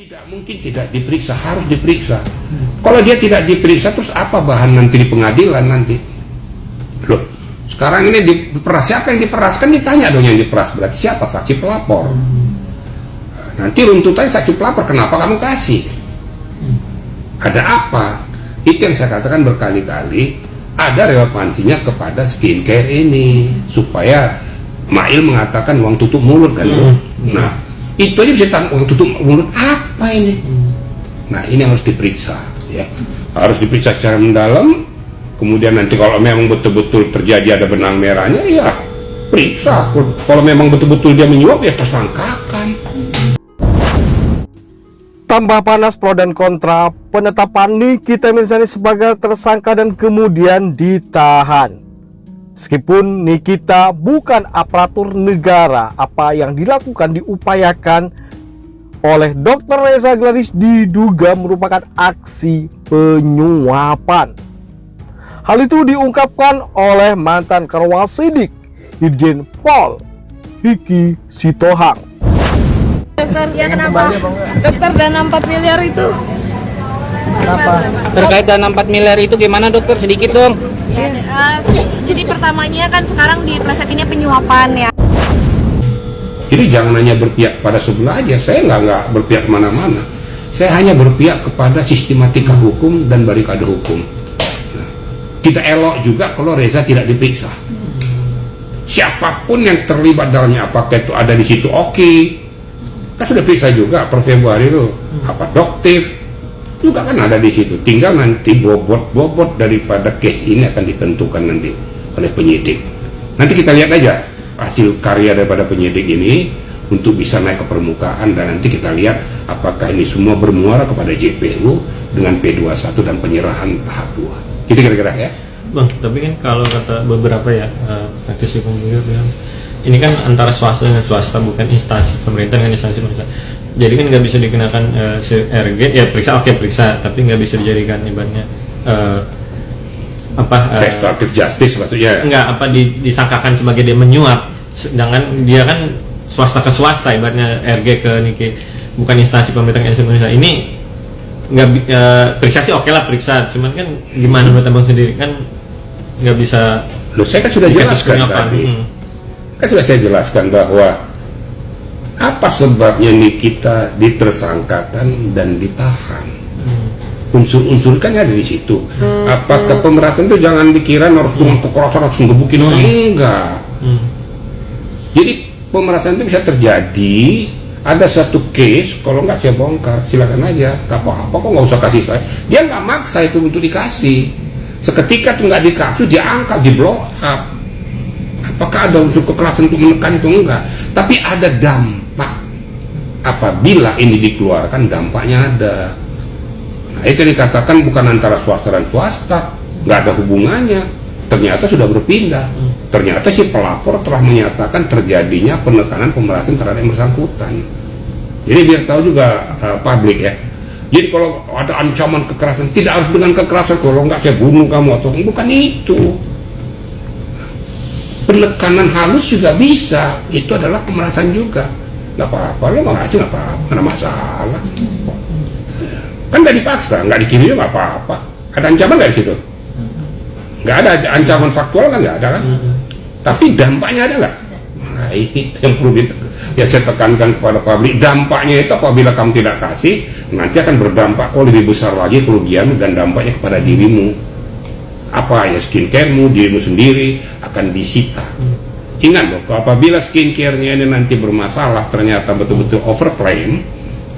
Tidak mungkin tidak diperiksa, harus diperiksa. Kalau dia tidak diperiksa, terus apa bahan nanti di pengadilan nanti? Loh, sekarang ini diperas, siapa yang diperas? Kan ditanya dong yang diperas, berarti siapa? Saksi pelapor. Nanti runtutannya saksi pelapor, kenapa kamu kasih? Ada apa? Itu yang saya katakan berkali-kali, ada relevansinya kepada skincare ini, supaya Mail mengatakan uang tutup mulut kan. Nah, itu aja bisa uang tutup mulut apa ini? Nah, ini harus diperiksa, ya. Harus diperiksa secara mendalam. Kemudian nanti kalau memang betul-betul terjadi ada benang merahnya, ya periksa. Kalau memang betul-betul dia menyuap, ya tersangkakan. Tambah panas pro dan kontra penetapan Nikita Mirzani sebagai tersangka dan kemudian ditahan. Meskipun Nikita bukan aparatur negara, apa yang dilakukan diupayakan oleh Dr. Reza Gladys diduga merupakan aksi penyuapan. Hal itu diungkapkan oleh mantan Karwal Sidik, Irjen Pol Hiki Sitohang. Dokter, ya kenapa? Dokter, dana 4 miliar itu Kenapa? Terkait dana 4 miliar itu gimana dokter? Sedikit dong. ya, jadi pertamanya kan sekarang di plesetinnya penyuapan ya. Jadi jangan hanya berpihak pada sebelah aja. Saya nggak berpihak kemana-mana. Saya hanya berpihak kepada sistematika hukum dan barikade hukum. Nah, tidak elok juga kalau Reza tidak diperiksa. Siapapun yang terlibat dalamnya, apakah itu ada di situ, oke. Kan sudah periksa juga per Februari itu. Apa Doktif juga kan ada di situ. Tinggal nanti bobot daripada case ini akan ditentukan nanti oleh penyidik. Nanti kita lihat aja hasil karya daripada penyidik ini untuk bisa naik ke permukaan, dan nanti kita lihat apakah ini semua bermuara kepada JPU dengan P21 dan penyerahan tahap 2. Gitu kira-kira ya. Bang, tapi kan kalau kata beberapa ya praktisi hukum juga bilang ini kan antara swasta dengan swasta, bukan instansi pemerintah dengan instansi pemerintah. Jadi kan nggak bisa dikenakan RG, ya periksa oke periksa, tapi nggak bisa dijadikan ibaratnya restoratif justice maksudnya. Enggak, disangkakan sebagai dia menyuap, sedangkan dia kan swasta ke swasta, ibaratnya RG ke Niki, bukan instansi pemerintah ke instansi pemerintah. Ini nggak periksa sih oke lah periksa, cuman kan gimana menurut abang sendiri kan nggak bisa. Loh, saya kan sudah jelaskan tadi. Kan sudah saya jelaskan bahwa apa sebabnya Nikita ditersangkakan dan ditahan. Unsur-unsur kan ada di situ. Apakah pemerasan itu jangan dikira harus dengan kekerasan, harus ngebukin orang, enggak. Jadi pemerasan itu bisa terjadi, ada satu case, kalau nggak saya bongkar, silakan aja, nggak apa-apa kok, nggak usah kasih saya. Dia nggak maksa itu untuk dikasih. Seketika tuh nggak dikasih, dia angkat, di blow up. Apakah ada unsur kekerasan untuk menekan itu? Enggak. Tapi ada dampak. Apabila ini dikeluarkan, dampaknya ada. Nah, itu dikatakan bukan antara swasta dan swasta, nggak ada hubungannya. Ternyata sudah berpindah. Ternyata si pelapor telah menyatakan terjadinya penekanan pemerasan terhadap yang bersangkutan. Jadi biar tahu juga publik ya. Jadi kalau ada ancaman kekerasan, tidak harus dengan kekerasan. Kalau nggak saya bunuh kamu atau bukan itu. Penekanan halus juga bisa, itu adalah pemerasan juga. Nggak apa-apa, lo nggak ngasih nggak apa-apa, nggak ada masalah. Kan nggak dipaksa, nggak dikirim nggak apa-apa. Ada ancaman nggak di situ? Nggak ada ancaman faktual kan, nggak ada kan? Tapi dampaknya ada nggak? Nah, itu yang perlu ya saya tekankan kepada publik. Dampaknya itu apabila kamu tidak kasih, nanti akan berdampak lebih besar lagi kerugian dan dampaknya kepada dirimu. Apa ya, skincaremu, dirimu sendiri akan disita. Ingat loh, apabila skincarenya ini nanti bermasalah, ternyata betul-betul overclaim,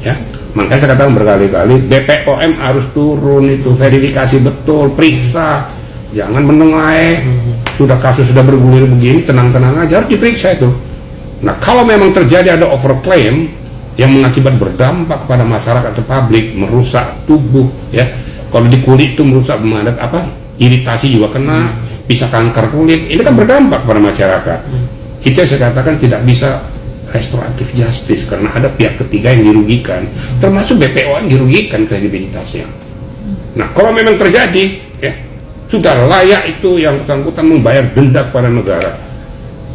ya, makanya saya katakan berkali-kali, BPOM harus turun itu, verifikasi betul, periksa, jangan menengaih. Sudah kasus sudah bergulir begini, tenang-tenang aja, harus diperiksa itu. Nah, kalau memang terjadi ada overclaim yang mengakibat berdampak kepada masyarakat atau publik, merusak tubuh, ya, kalau di kulit itu merusak iritasi juga kena, bisa kanker kulit, ini kan berdampak pada masyarakat. Itu yang saya katakan tidak bisa restoratif justice, karena ada pihak ketiga yang dirugikan, termasuk BPOM dirugikan kredibilitasnya. Nah, kalau memang terjadi, ya sudah layak itu yang bersangkutan membayar denda kepada negara,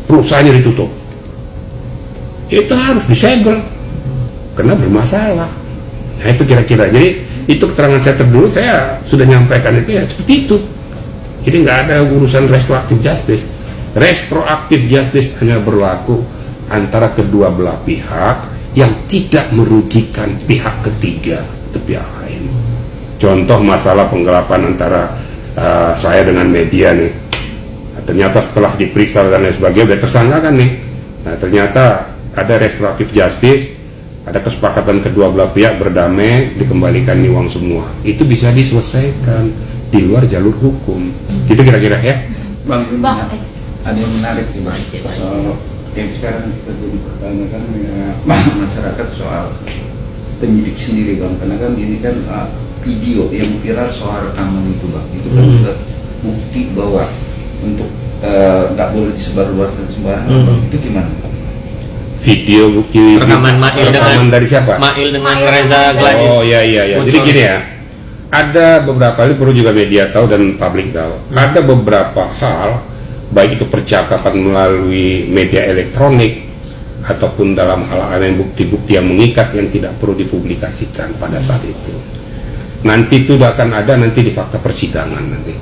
perusahaannya ditutup, itu harus disegel karena bermasalah. Nah itu kira-kira. Jadi itu keterangan saya terdulu, saya sudah nyampaikan itu ya seperti itu. Jadi nggak ada urusan restoratif justice. Restoratif justice hanya berlaku antara kedua belah pihak yang tidak merugikan pihak ketiga atau pihak lain. Contoh masalah penggelapan antara saya dengan media nih. Nah, ternyata setelah diperiksa dan lain sebagainya udah tersangka kan nih. Nah ternyata ada restoratif justice, ada kesepakatan kedua belah pihak berdamai, dikembalikan nih uang semua. Itu bisa diselesaikan di luar jalur hukum. Itu kira-kira ya. Bang, ada yang menarik nih Bang, soal yang sekarang kita jadi pertanyakan masyarakat soal penyidik sendiri Bang, karena kan ini kan video yang viral soal rekaman itu Bang, itu kan juga bukti bahwa untuk nggak boleh disebarluaskan sembarangan Bang, itu gimana? Video bukti Rekaman Mail dengan dari siapa? Mail dengan Reza Gladys. Oh iya. Jadi gini ya, ada beberapa hal perlu juga media tahu dan publik tahu. Ada beberapa hal, baik itu percakapan melalui media elektronik ataupun dalam hal lain bukti-bukti yang mengikat yang tidak perlu dipublikasikan pada saat itu. Nanti itu akan ada nanti di fakta persidangan nanti.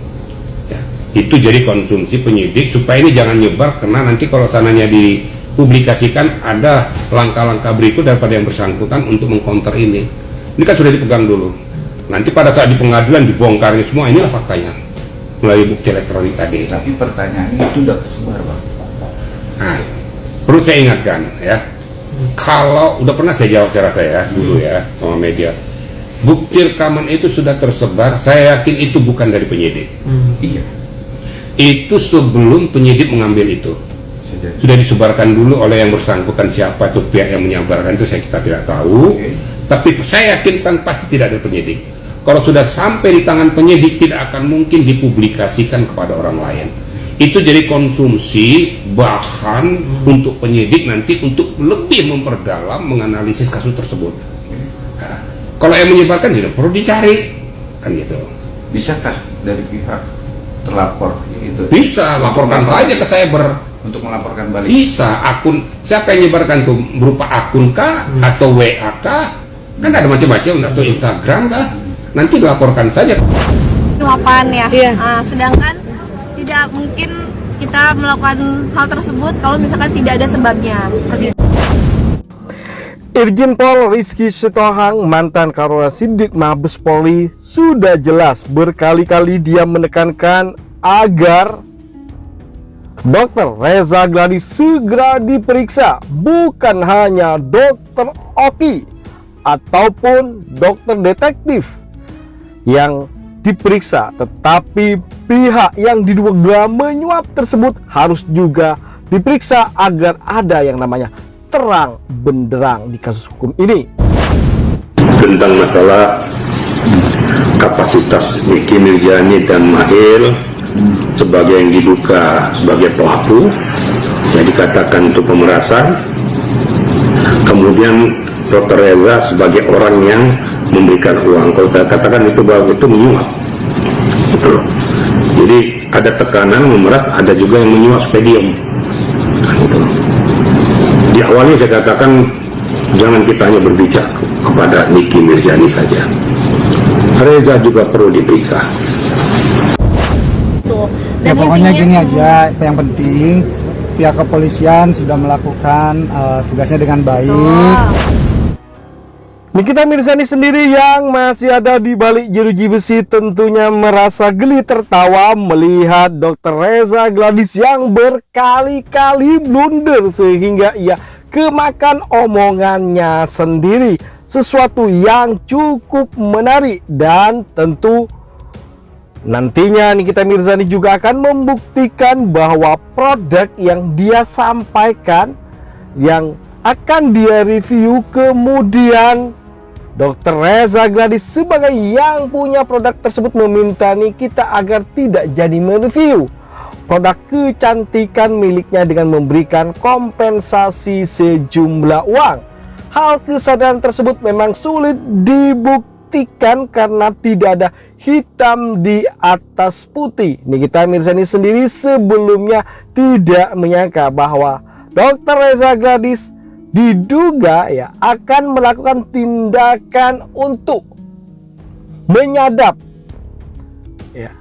Ya, itu jadi konsumsi penyidik supaya ini jangan nyebar, karena nanti kalau sananya dipublikasikan ada langkah-langkah berikut daripada yang bersangkutan untuk mengcounter ini. Ini kan sudah dipegang dulu. Nanti pada saat di pengadilan dibongkarnya semua, inilah faktanya melalui bukti elektronik tadi. Tapi pertanyaannya itu udah kesebar Bang. Nah, perlu saya ingatkan ya, kalau udah pernah saya jawab secara saya dulu ya sama media, bukti rekaman itu sudah tersebar, saya yakin itu bukan dari penyidik. Iya. Itu sebelum penyidik mengambil itu. Sudah disebarkan dulu oleh yang bersangkutan, siapa itu pihak yang menyebarkan itu kita tidak tahu. Tapi saya yakin kan pasti tidak ada penyidik. Kalau sudah sampai di tangan penyidik, tidak akan mungkin dipublikasikan kepada orang lain. Itu jadi konsumsi bahan untuk penyidik nanti untuk lebih memperdalam menganalisis kasus tersebut. Nah, kalau yang menyebarkan tidak perlu dicari, kan gitu. Bisakah dari pihak terlapor itu? Bisa laporkan saja ke cyber. Untuk melaporkan balik. Bisa akun, siapa yang menyebarkan tuh, berupa akun kah atau WA kah? Kan ada macam-macam, atau Instagram kah? Nanti dilaporkan saja. Penyuapan ya. Sedangkan tidak mungkin kita melakukan hal tersebut kalau misalkan tidak ada sebabnya. Seperti itu. Irjen Pol Rizky Sitohang, mantan Kapolres Sidik Mabes Polri, sudah jelas berkali-kali dia menekankan agar Dr. Reza Gladys segera diperiksa, bukan hanya Dr. Oki ataupun dokter detektif yang diperiksa, tetapi pihak yang diduga menyuap tersebut harus juga diperiksa agar ada yang namanya terang benderang di kasus hukum ini. Tentang masalah kapasitas Niki Mirzani dan Mail sebagai yang diduga sebagai pelaku, yang dikatakan untuk pemerasan, kemudian Dr. Reza sebagai orang yang memberikan uang. Kalau saya katakan itu bahwa itu menyuap, gitu loh. Jadi ada tekanan memeras, ada juga yang menyuap stadium, gitu. Di awalnya saya katakan jangan kita hanya berbicara kepada Niki Mirzani saja, Reza juga perlu diperiksa. Ya pokoknya gini aja, yang penting pihak kepolisian sudah melakukan tugasnya dengan baik. Nikita Mirzani sendiri yang masih ada di balik jeruji besi tentunya merasa geli tertawa melihat Dr. Reza Gladys yang berkali-kali blunder sehingga ia kemakan omongannya sendiri. Sesuatu yang cukup menarik dan tentu nantinya Nikita Mirzani juga akan membuktikan bahwa produk yang dia sampaikan, yang akan dia review, kemudian Dr. Reza Gladys sebagai yang punya produk tersebut meminta Nikita agar tidak jadi mereview produk kecantikan miliknya dengan memberikan kompensasi sejumlah uang. Hal kesadaran tersebut memang sulit dibuktikan karena tidak ada hitam di atas putih. Nikita Mirzani sendiri sebelumnya tidak menyangka bahwa Dr. Reza Gladys diduga ya akan melakukan tindakan untuk menyadap ya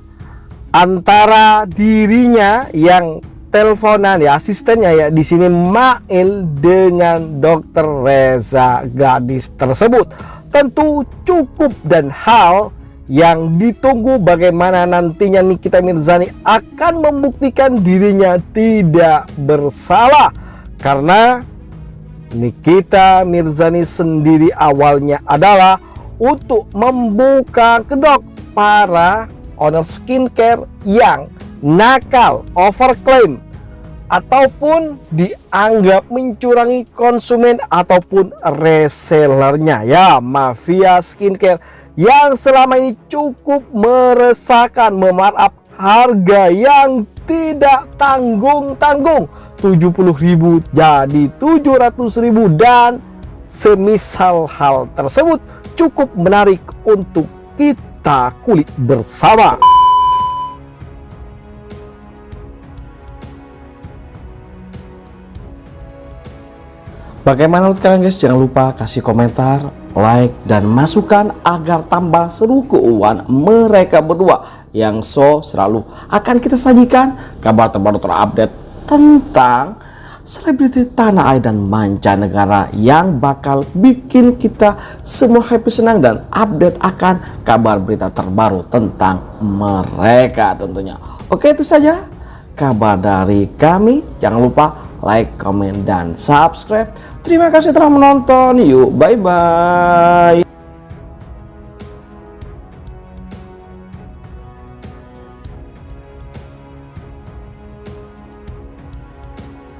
antara dirinya yang teleponan ya, asistennya ya di sini Mail dengan Dokter Reza gadis tersebut. Tentu cukup dan hal yang ditunggu bagaimana nantinya Nikita Mirzani akan membuktikan dirinya tidak bersalah, karena Nikita Mirzani sendiri awalnya adalah untuk membuka kedok para owner skincare yang nakal, overklaim, ataupun dianggap mencurangi konsumen ataupun resellernya ya, mafia skincare yang selama ini cukup meresahkan, memarkup harga yang tidak tanggung-tanggung, 70.000 jadi 700.000, dan semisal hal tersebut cukup menarik untuk kita kulik bersama. Bagaimana menurut kalian guys? Jangan lupa kasih komentar, like, dan masukan agar tambah seru keuangan mereka berdua yang selalu akan kita sajikan kabar terbaru terupdate tentang selebriti tanah air dan mancanegara yang bakal bikin kita semua happy, senang, dan update akan kabar berita terbaru tentang mereka tentunya. Oke, itu saja kabar dari kami. Jangan lupa like, komen, dan subscribe. Terima kasih telah menonton. Yuk, bye-bye.